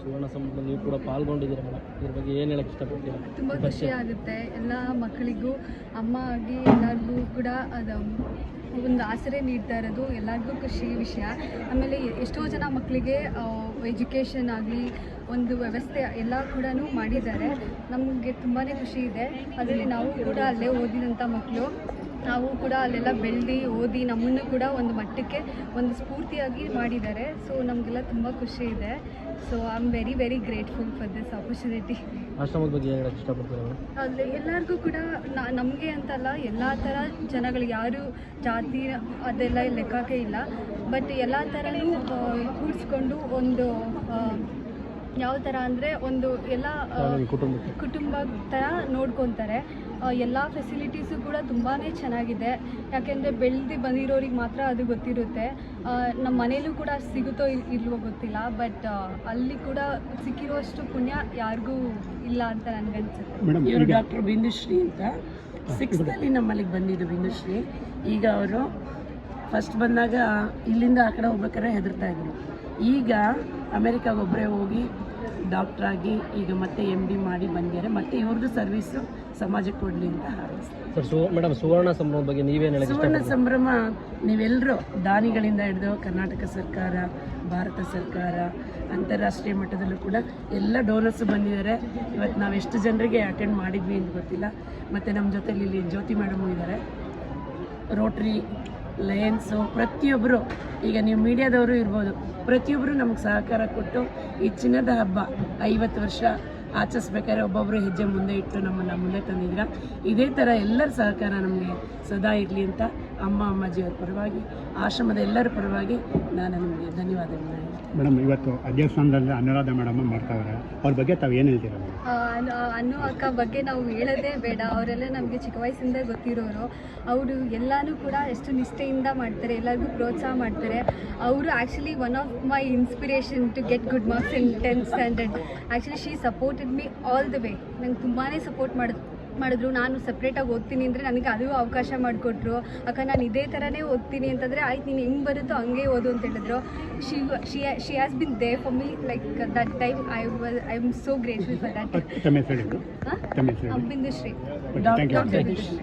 ಸುವರ್ಣ ಸಂಭ್ರಮದಲ್ಲಿ ನೀವು ಕೂಡ ಪಾಲ್ಗೊಂಡಿದ್ದೀರಾ ಮೇಡಮ್, ಇದ್ರ ಬಗ್ಗೆ ಏನು ಹೇಳಕ್ಕೆ ಇಷ್ಟಪಡ್ತೀರಾ? ತುಂಬ ಖುಷಿ ಆಗುತ್ತೆ. ಎಲ್ಲ ಮಕ್ಕಳಿಗೂ ಅಮ್ಮ ಆಗಿ ಎಲ್ಲರಿಗೂ ಕೂಡ ಅದು ಒಂದು ಆಸರೆ ನೀಡ್ತಾ ಇರೋದು ಎಲ್ಲರಿಗೂ ಖುಷಿ ವಿಷಯ. ಆಮೇಲೆ ಎಷ್ಟೋ ಜನ ಮಕ್ಕಳಿಗೆ ಎಜುಕೇಷನ್ ಆಗಲಿ ಒಂದು ವ್ಯವಸ್ಥೆ ಎಲ್ಲ ಕೂಡ ಮಾಡಿದ್ದಾರೆ. ನಮಗೆ ತುಂಬಾ ಖುಷಿ ಇದೆ. ಅದರಲ್ಲಿ ನಾವು ಕೂಡ ಅಲ್ಲೇ ಓದಿದಂಥ ಮಕ್ಕಳು, ನಾವು ಕೂಡ ಅಲ್ಲೆಲ್ಲ ಬೆಳೆದು ಓದಿ ನಮ್ಮನ್ನು ಕೂಡ ಒಂದು ಮಟ್ಟಕ್ಕೆ ಒಂದು ಸ್ಫೂರ್ತಿಯಾಗಿ ಮಾಡಿದ್ದಾರೆ. ಸೊ ನಮಗೆಲ್ಲ ತುಂಬ ಖುಷಿ ಇದೆ. So I am very very grateful for this opportunity. ಆಶ್ರಮದ ಬಗ್ಗೆ ಏನು ಹೇಳಕ್ಕೆ ಇಷ್ಟಪಡ್ತೀರಾ? ಅಲ್ಲಿ ಎಲ್ಲರಿಗೂ ಕೂಡ ನಮಗೆ ಅಂತಲ್ಲ, ಎಲ್ಲ ಥರ ಜನಗಳು, ಯಾರು ಜಾತಿ ಅದೆಲ್ಲ ಲೆಕ್ಕಕ್ಕೆ ಇಲ್ಲ, ಬಟ್ ಎಲ್ಲ ಥರನೂ ಕೂಡಿಸ್ಕೊಂಡು ಒಂದು ಯಾವ ಥರ ಅಂದರೆ ಒಂದು ಎಲ್ಲ ಕುಟುಂಬ ಥರ ನೋಡ್ಕೊತಾರೆ. ಎಲ್ಲ ಫೆಸಿಲಿಟೀಸು ಕೂಡ ತುಂಬಾ ಚೆನ್ನಾಗಿದೆ. ಯಾಕೆಂದರೆ ಬೆಳೆದು ಬಂದಿರೋರಿಗೆ ಮಾತ್ರ ಅದು ಗೊತ್ತಿರುತ್ತೆ. ನಮ್ಮ ಮನೇಲೂ ಕೂಡ ಸಿಗುತ್ತೋ ಇಲ್ವೋ ಗೊತ್ತಿಲ್ಲ, ಬಟ್ ಅಲ್ಲಿ ಕೂಡ ಸಿಕ್ಕಿರುವಷ್ಟು ಪುಣ್ಯ ಯಾರಿಗೂ ಇಲ್ಲ ಅಂತ ನನಗನ್ಸುತ್ತೆ. ಇವರು ಡಾಕ್ಟರ್ ಬಿಂದುಶ್ರೀ ಅಂತ 6th ನಮ್ಮಲ್ಲಿಗೆ ಬಂದಿದ್ದು ಬಿಂದುಶ್ರೀ. ಈಗ ಅವರು ಫಸ್ಟ್ ಬಂದಾಗ ಇಲ್ಲಿಂದ ಆ ಕಡೆ ಹೋಗ್ಬೇಕಾದ್ರೆ ಹೆದರ್ತಾ ಇದ್ರು. ಈಗ ಅಮೆರಿಕಾಗೆ ಒಬ್ಬರೇ ಹೋಗಿ ಡಾಕ್ಟ್ರಾಗಿ ಈಗ ಮತ್ತೆ MD ಮಾಡಿ ಬಂದಿದ್ದಾರೆ. ಮತ್ತೆ ಇವ್ರದ್ದು ಸರ್ವಿಸು ಸಮಾಜಕ್ಕೆ ಕೊಡಲಿ ಅಂತ ಹಾರೈಸ್ತಾರೆ. ಮೇಡಮ್, ಸುವರ್ಣ ಸಂಭ್ರಮದ ಬಗ್ಗೆ ನೀವೇನು ಹೇಳಕ್ಕೆ? ಸುವರ್ಣ ಸಂಭ್ರಮ ನೀವೆಲ್ಲರೂ ದಾನಿಗಳಿಂದ ಹಿಡಿದು ಕರ್ನಾಟಕ ಸರ್ಕಾರ, ಭಾರತ ಸರ್ಕಾರ, ಅಂತಾರಾಷ್ಟ್ರೀಯ ಮಟ್ಟದಲ್ಲೂ ಕೂಡ ಎಲ್ಲ ಡೋನರ್ಸು ಬಂದಿದ್ದಾರೆ. ಇವತ್ತು ನಾವು ಎಷ್ಟು ಜನರಿಗೆ ಅಟೆಂಡ್ ಮಾಡಿದ್ವಿ ಅಂತ ಗೊತ್ತಿಲ್ಲ. ಮತ್ತು ನಮ್ಮ ಜೊತೆಲಿ ಇಲ್ಲಿ ಜ್ಯೋತಿ ಮೇಡಮು ಇದ್ದಾರೆ, ರೋಟ್ರಿ, ಲಯನ್ಸು, ಪ್ರತಿಯೊಬ್ಬರು, ಈಗ ನೀವು ಮೀಡಿಯಾದವರು ಇರ್ಬೋದು, ಪ್ರತಿಯೊಬ್ಬರು ನಮಗೆ ಸಹಕಾರ ಕೊಟ್ಟು ಈ ಚಿನ್ನದ ಹಬ್ಬ 50 ವರ್ಷ ಆಚರಿಸ್ಬೇಕಾದ್ರೆ ಒಬ್ಬೊಬ್ಬರು ಹೆಜ್ಜೆ ಮುಂದೆ ಇಟ್ಟು ನಮ್ಮನ್ನು ಮುಂದೆ ತಂದಿದ್ದೀರ. ಇದೇ ಥರ ಎಲ್ಲರ ಸಹಕಾರ ನಮಗೆ ಸದಾ ಇರಲಿ ಅಂತ ಅಮ್ಮಾಜಿಯವರ ಪರವಾಗಿ, ಆಶ್ರಮದ ಎಲ್ಲರ ಪರವಾಗಿ ನಾನು ನಿಮಗೆ ಧನ್ಯವಾದಗಳನ್ನ ಹೇಳ್ತೀನಿ. ಮೇಡಮ್, ಇವತ್ತು ಅಧ್ಯಕ್ಷಾನದಲ್ಲಿ ಅನುರಾಧ ಮೇಡಮ್ ಮಾಡ್ತಾವ್ರೆ, ಅವ್ರ ಬಗ್ಗೆ ತಾವು ಏನು ಹೇಳ್ತೀರಾ? ಅನ್ನು ಅಕ್ಕ ಬಗ್ಗೆ ನಾವು ಹೇಳೋದೇ ಬೇಡ. ಅವರೆಲ್ಲ ನಮಗೆ ಚಿಕ್ಕ ವಯಸ್ಸಿಂದ ಗೊತ್ತಿರೋರು. ಅವರು ಎಲ್ಲನೂ ಕೂಡ ಎಷ್ಟು ನಿಷ್ಠೆಯಿಂದ ಮಾಡ್ತಾರೆ, ಎಲ್ಲರಿಗೂ ಪ್ರೋತ್ಸಾಹ ಮಾಡ್ತಾರೆ. ಅವರು actually one of my inspiration to get good marks in 10th standard. Actually she supported me all the way. ನಂಗೆ ತುಂಬಾ ಸಪೋರ್ಟ್ ಮಾಡಿದ್ರು. ನಾನು ಸಪ್ರೇಟಾಗಿ ಓದ್ತೀನಿ ಅಂದರೆ ನನಗೆ ಅದು ಅವಕಾಶ ಮಾಡಿಕೊಟ್ರು. ಅಕ್ಕ ನಾನು ಇದೇ ಥರನೇ ಓದ್ತೀನಿ ಅಂತಂದರೆ ಆಯ್ತು, ನೀನು ಹೆಂಗೆ ಬರುತ್ತೋ ಹಂಗೆ ಓದು ಅಂತ ಹೇಳಿದ್ರು. She has been there for me like that time. I am so grateful for that. Bindushree, doctor Bindushree.